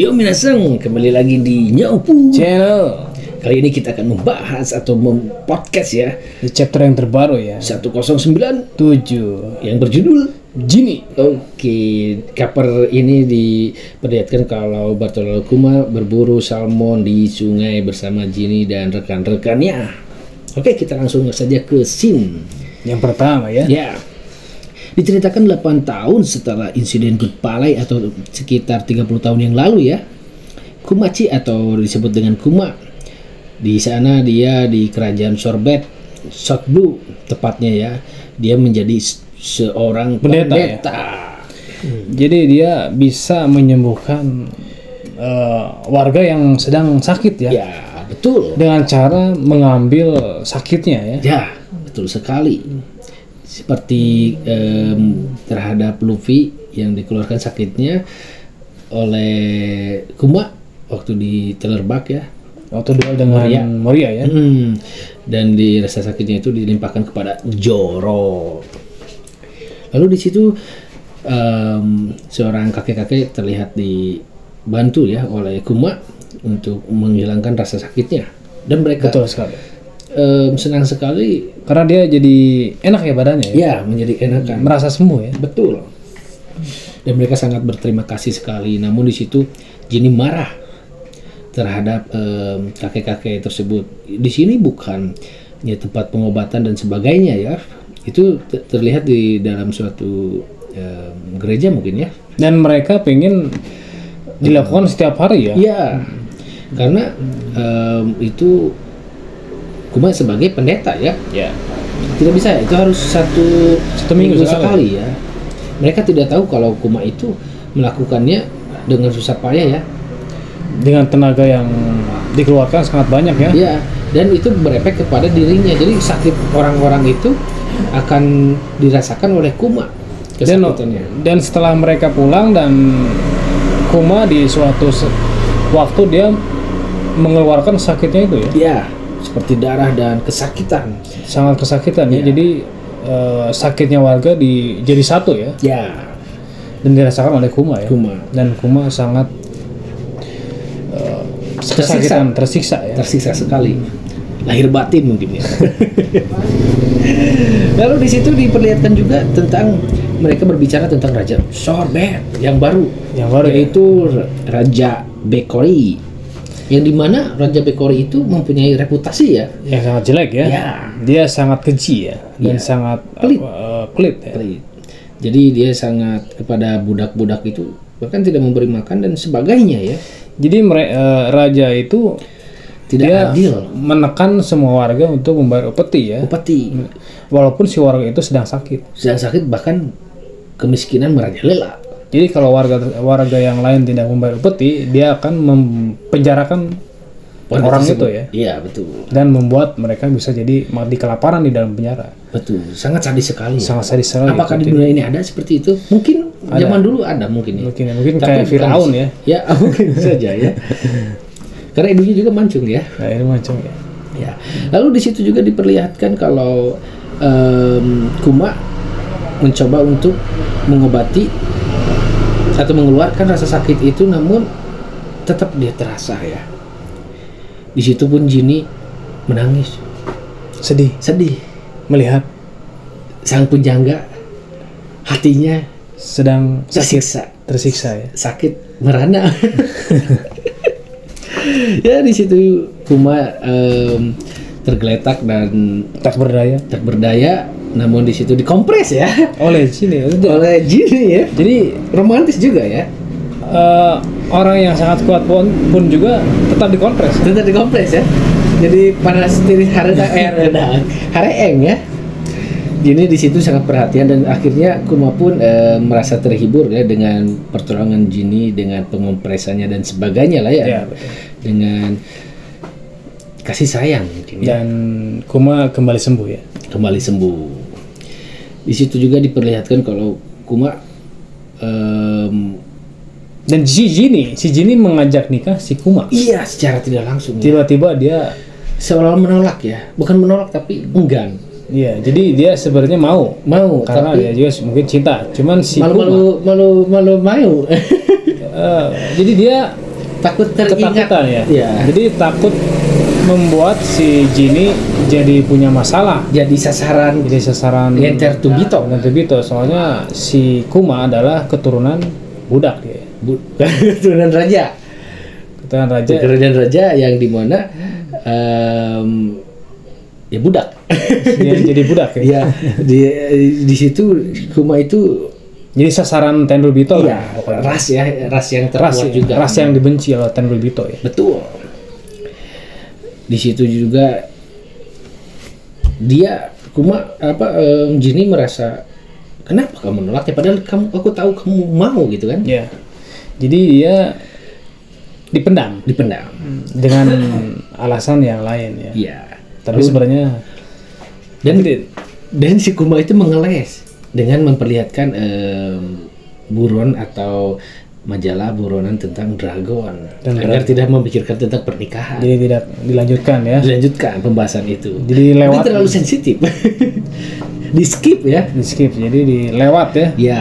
Yo minasang, kembali lagi di Nyopu Channel. Kali ini kita akan membahas atau podcast ya Di chapter yang terbaru ya 109 7 yang berjudul Jinny. Oke, cover ini diperlihatkan kalau Bartolomeo Kuma berburu salmon di sungai bersama Jinny dan rekan-rekannya. Oke, kita langsung saja ke scene Yang pertama ya. ya. Diceritakan 8 tahun setelah insiden Good Palai atau sekitar 30 tahun yang lalu ya. Kumaci atau disebut dengan Kuma. Di sana dia di kerajaan Sorbet, Sotbu tepatnya ya. Dia menjadi seorang pendeta. Ya? Jadi dia bisa menyembuhkan warga yang sedang sakit ya. Ya, betul. Dengan cara mengambil sakitnya ya. Ya, betul sekali. Seperti terhadap Luffy yang dikeluarkan sakitnya oleh Kuma waktu di Telerbak ya. Waktu duel dengan Moria ya. Dan di rasa sakitnya itu dilimpahkan kepada Zoro. Lalu di situ seorang kakek-kakek terlihat dibantu ya oleh Kuma untuk menghilangkan rasa sakitnya. Dan mereka Betul sekali. Senang sekali Karena dia jadi enak ya badannya ya. ya, menjadi enakan, Merasa sembuh ya. betul. Dan mereka sangat berterima kasih sekali. Namun di situ Jinny marah terhadap kakek-kakek tersebut. Di sini bukan ya tempat pengobatan dan sebagainya ya. Itu terlihat di dalam suatu gereja mungkin ya. Dan mereka pengen dilakukan setiap hari ya. Iya. Karena itu Kuma sebagai pendeta ya. Ya. Tidak bisa, itu harus satu minggu sekali ya. Mereka tidak tahu kalau Kuma itu melakukannya dengan susah payah ya. Dengan tenaga yang dikeluarkan sangat banyak ya. Iya, dan itu berefek kepada dirinya. Jadi sakit orang-orang itu akan dirasakan oleh Kuma kesakitannya. Dan setelah mereka pulang dan Kuma di suatu waktu dia mengeluarkan sakitnya itu ya. Iya, seperti darah dan kesakitan. Sangat kesakitan ya. Jadi sakitnya warga jadi satu ya. Ya, Dan dirasakan oleh Kuma ya. Kuma. Dan Kuma sangat kesakitan, tersiksa ya. Tersiksa sekali. Lahir batin mungkin ya. Lalu di situ diperlihatkan juga tentang mereka berbicara tentang Raja Sorbet yang baru yaitu Raja Bekori. Yang dimana Raja Bekori itu mempunyai reputasi ya. Yang sangat jelek ya. Ya. Dia sangat keji ya dan Ya. sangat Pelit. pelit ya. Pelit. Jadi dia sangat kepada budak-budak itu bahkan tidak memberi makan dan sebagainya ya. Jadi raja itu Tidak dia adil. menekan semua warga untuk membayar upeti ya. Upeti. Walaupun si warga itu sedang sakit. Sedang sakit bahkan kemiskinan merajalela. Jadi kalau warga yang lain tidak membayar upeti, dia akan mempenjarakan orang itu ya. Iya, betul. Dan membuat mereka bisa jadi mati kelaparan di dalam penjara. Betul. Sangat sadis sekali. Sangat sadis sekali. Apakah di dunia ini ada seperti itu? Mungkin Ada. zaman dulu ada mungkin ya. Mungkin Tapi kayak bukan- Firaun ya. Ya, mungkin saja ya. Karena ibunya juga mancung ya. Nah, ini macam ya. Ya. Lalu di situ juga diperlihatkan kalau Kuma mencoba untuk mengobati atau mengeluarkan rasa sakit itu, namun tetap dia terasa ya. Di situ pun Jinny menangis, Sedih melihat sang penjangga hatinya sedang tersiksa ya. sakit merana. Ya di situ Kuma tergeletak dan Tak berdaya tak berdaya, namun di situ dikompres ya oleh sini. oleh Jinny ya. Jadi Romantis juga ya. orang yang sangat kuat pun juga tetap dikompres. Tetap dikompres ya. Jadi panas tiris hareeng ya. Jinny di situ sangat perhatian dan akhirnya Kuma pun merasa terhibur ya dengan pertolongan Jinny dengan pengompresannya dan sebagainya lah ya. Ya, betul. Dengan kasih sayang mungkin ya. Dan Kuma kembali sembuh ya. Kembali sembuh. Di situ juga diperlihatkan kalau Kuma Dan si Jinny mengajak nikah si Kuma. iya secara tidak langsung ya. Tiba-tiba dia Seolah menolak ya, bukan menolak tapi enggan. Iya, jadi dia sebenarnya mau karena tapi dia juga mungkin cinta. Cuman si malu mau. Jadi dia takut teringat. Ketakutan ya. Ya. Jadi takut membuat si Jinny jadi punya masalah. Jadi sasaran Yang Tobito. Soalnya si Kuma adalah keturunan budak dia. Keturunan raja. Keturunan raja yang dimana ya budak. Dia jadi budak ya. Ya, di situ Kuma itu jadi sasaran Tenryubito ya, lah. ras yang terkuat juga. Ras yang dibenci oleh Tenryubito ya. Betul. Di situ juga dia Jinny merasa kenapa kamu nolak ya, padahal aku tahu kamu mau gitu kan. Ya. Jadi dia dipendam dengan alasan yang lain ya. Iya. Tapi sebenarnya dan si Kuma itu mengeles dengan memperlihatkan buron atau majalah buronan tentang dragon agar tidak memikirkan tentang pernikahan. Jadi tidak dilanjutkan ya. Dilanjutkan pembahasan itu. Jadi lewat. Itu terlalu sensitif. Di skip ya. Jadi dilewat ya. Ya,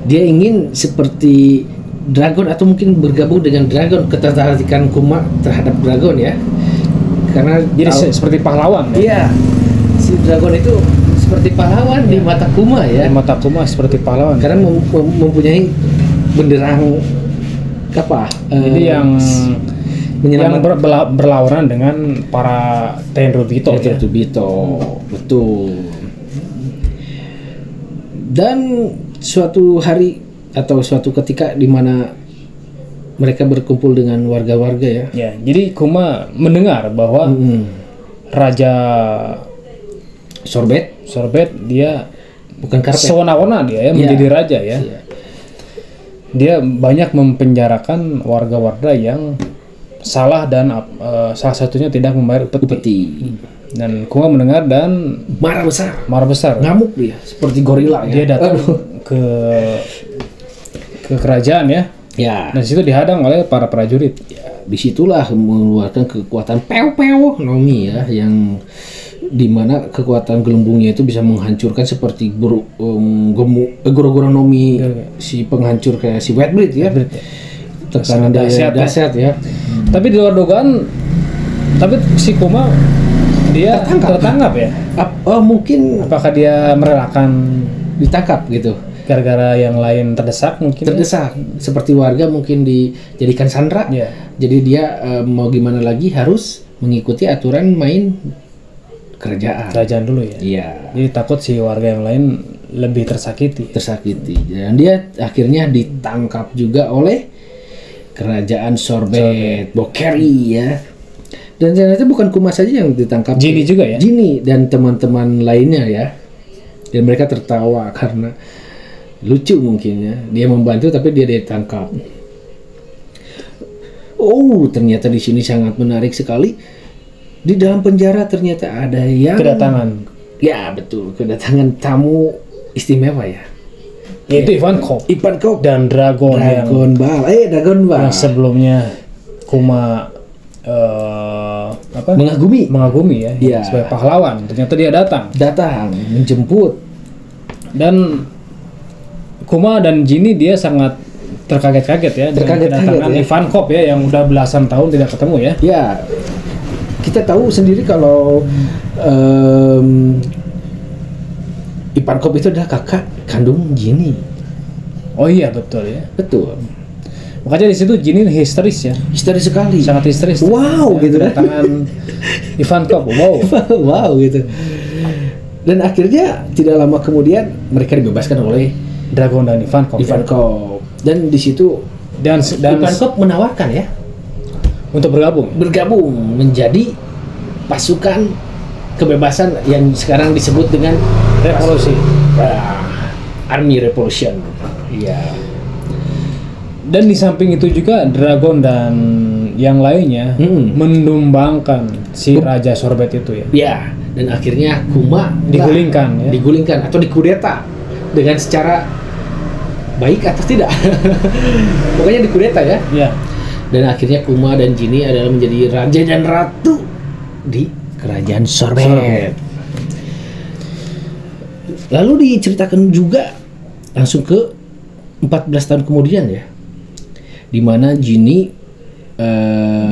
dia ingin seperti dragon atau mungkin bergabung dengan dragon, ketertarikan Kuma terhadap dragon ya. Karena jadi seperti pahlawan ya. Iya. Si dragon itu seperti pahlawan di mata Kuma ya. Di mata Kuma seperti pahlawan. Karena mempunyai benderang jadi yang berlawanan dengan para Tenryubito ya. Betul. Dan suatu hari atau suatu ketika di mana mereka berkumpul dengan warga-warga ya. Ya, jadi Kuma mendengar bahwa Raja Sorbet dia bukan karpet. Sewenang-wenang dia ya, menjadi raja ya. Iya. Dia banyak mempenjarakan warga-warga yang salah dan salah satunya tidak membayar upeti. Dan Kuma mendengar dan marah besar. Ngamuk dia seperti gorila ya. Dia datang ke kerajaan ya. Ya. Dan situ dihadang oleh para prajurit. Ya, disitulah mengeluarkan kekuatan Pew Nomi ya, yang dimana kekuatan gelembungnya itu bisa menghancurkan seperti goro-goro Nomi si penghancur kayak si Wetblade ya. Tekanan dahsyat ya. Tapi di luar dugaan, tapi si Kuma dia tertangkap ya. Mungkin apakah dia merelakan ditangkap gitu? Gara-gara yang lain terdesak mungkin. Seperti warga mungkin dijadikan sandera. Yeah. Jadi dia mau gimana lagi harus mengikuti aturan main kerajaan dulu ya. Iya. Jadi takut si warga yang lain lebih tersakiti. Dan dia akhirnya ditangkap juga oleh kerajaan Sorbet Bokeri ya. Dan ternyata bukan Kuma saja yang ditangkap. Jinny juga ya. Jinny dan teman-teman lainnya ya. Dan mereka tertawa karena lucu mungkin ya. Dia membantu tapi dia ditangkap. Ternyata di sini sangat menarik sekali. Di dalam penjara ternyata ada yang kedatangan. Ya betul, kedatangan tamu istimewa ya. Yaitu Ivankov dan Dragon Ball. Yang sebelumnya Kuma mengagumi ya, sebagai pahlawan. Ternyata dia datang menjemput. Dan Kuma dan Jinny dia sangat terkaget-kaget ya dengan kedatangan Ivankov ya, yang udah belasan tahun tidak ketemu ya. Ya, kita tahu sendiri kalau Ivankov itu adalah kakak kandung Jinny. Oh iya betul ya. Betul. Makanya di situ Jinny histeris ya. Histeris sekali. Sangat histeris. Wow ya, gitu kan. Kedatangan Ivankov. Wow gitu. Dan akhirnya tidak lama kemudian mereka dibebaskan oleh Dragon dan Ivankov. Dan di situ dan Ivankov menawarkan ya untuk bergabung menjadi pasukan kebebasan yang sekarang disebut dengan revolusi. Army Revolution. Iya. Dan di samping itu juga Dragon dan yang lainnya mendumbangkan si Raja Sorbet itu ya. Ya, dan akhirnya Kuma digulingkan atau dikudeta dengan secara baik atau tidak. Pokoknya dikudeta ya. Ya. Dan akhirnya Kuma dan Jinny adalah menjadi raja dan ratu di kerajaan Sorbet. Lalu diceritakan juga langsung ke 14 tahun kemudian ya, di mana Jinny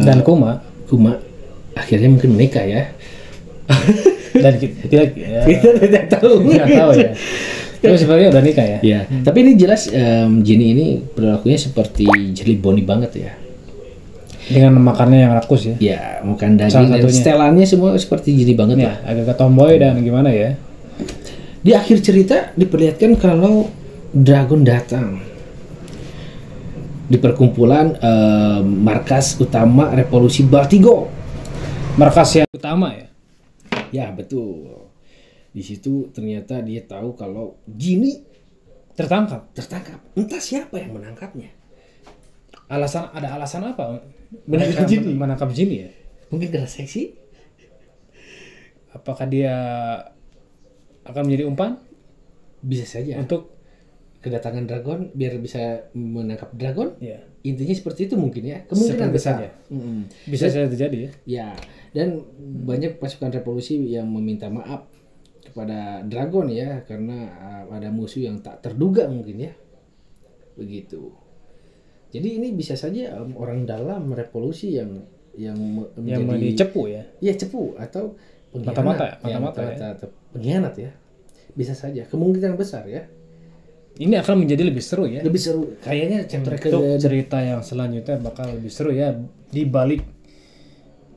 Dan Kuma akhirnya mungkin menikah ya. dan kita Tidak tahu. nggak tahu ya. Tapi sebenarnya udah nikah ya. Ya, tapi ini jelas Ginny ini perilakunya seperti Jelly Bonnie banget ya. Dengan makannya yang rakus ya. Ya, makan daging Salah dan satunya. setelannya semua seperti Ginny banget Ya, lah. agak tomboy dan gimana ya. Di akhir cerita diperlihatkan kalau Dragon datang di perkumpulan markas utama revolusi Bartigo. Markas yang utama ya. Ya, betul. Di situ ternyata dia tahu kalau Ginny Tertangkap. tertangkap. Entah siapa yang menangkapnya. Ada alasan apa? Menangkap Ginny? Ginny ya. Mungkin karena seksi? Apakah dia akan menjadi umpan Bisa saja. untuk Kedatangan Dragon biar bisa menangkap Dragon. ya. Intinya seperti itu mungkin ya. Kemungkinan Seperti besar. saja. Mm-mm. Bisa saja terjadi ya. Ya, dan banyak pasukan revolusi yang meminta maaf kepada Dragon ya karena ada musuh yang tak terduga mungkin ya. Begitu. Jadi ini bisa saja orang dalam revolusi yang Yang dicepu ya. ya cepu atau pengkhianat. Mata-mata ya. Atau pengkhianat ya. Bisa saja, kemungkinan besar ya. Ini akan menjadi lebih seru ya. Lebih seru. Kayaknya chapter Untuk cerita yang selanjutnya bakal lebih seru ya, di balik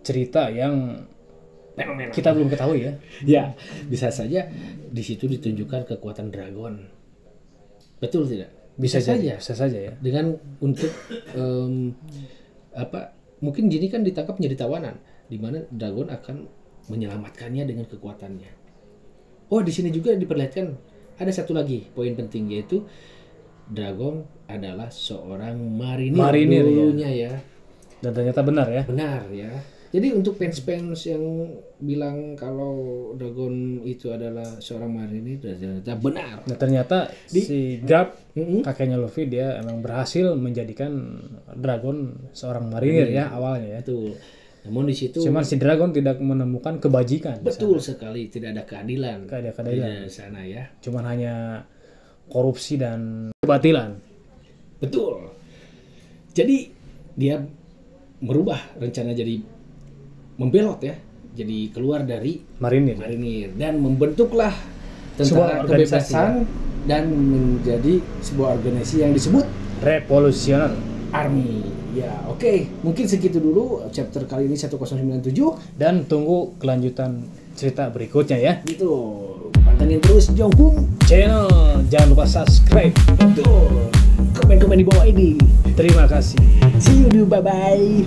cerita yang fenomena. kita belum ketahui ya. Ya, bisa saja di situ ditunjukkan kekuatan Dragon. Betul tidak? Bisa saja. Bisa saja ya. Dengan untuk mungkin Ginny kan ditangkap menjadi tawanan, di mana Dragon akan menyelamatkannya dengan kekuatannya. Oh, di sini juga diperlihatkan ada satu lagi poin penting, yaitu Dragon adalah seorang marinir dulunya ya. Dan ternyata benar ya. Benar ya. Jadi untuk fans-fans yang bilang kalau Dragon itu adalah seorang marinir, ternyata benar. Nah, ternyata si Garp, Mm-mm. kakeknya Luffy, dia emang berhasil menjadikan Dragon seorang marinir ya awalnya ya. Betul. Namun di situ Cuman si Dragon tidak menemukan kebajikan. betul sekali tidak ada keadilan. Tidak ada keadilan. Di sana ya. Cuman hanya korupsi dan kebatilan. Betul. Jadi dia merubah rencana jadi membelot ya. Jadi keluar dari Marinir. marinir dan membentuklah Sebuah tentara organisasi, kebebasan dan menjadi sebuah organisasi yang disebut Revolusioner. Army. Ya, oke. Mungkin segitu dulu chapter kali ini 1097. Dan tunggu kelanjutan cerita berikutnya ya. Gitu. Pantengin terus Jonghung Channel, jangan lupa subscribe. Betul. Komen-komen di bawah ini. Terima kasih. See you, bye-bye.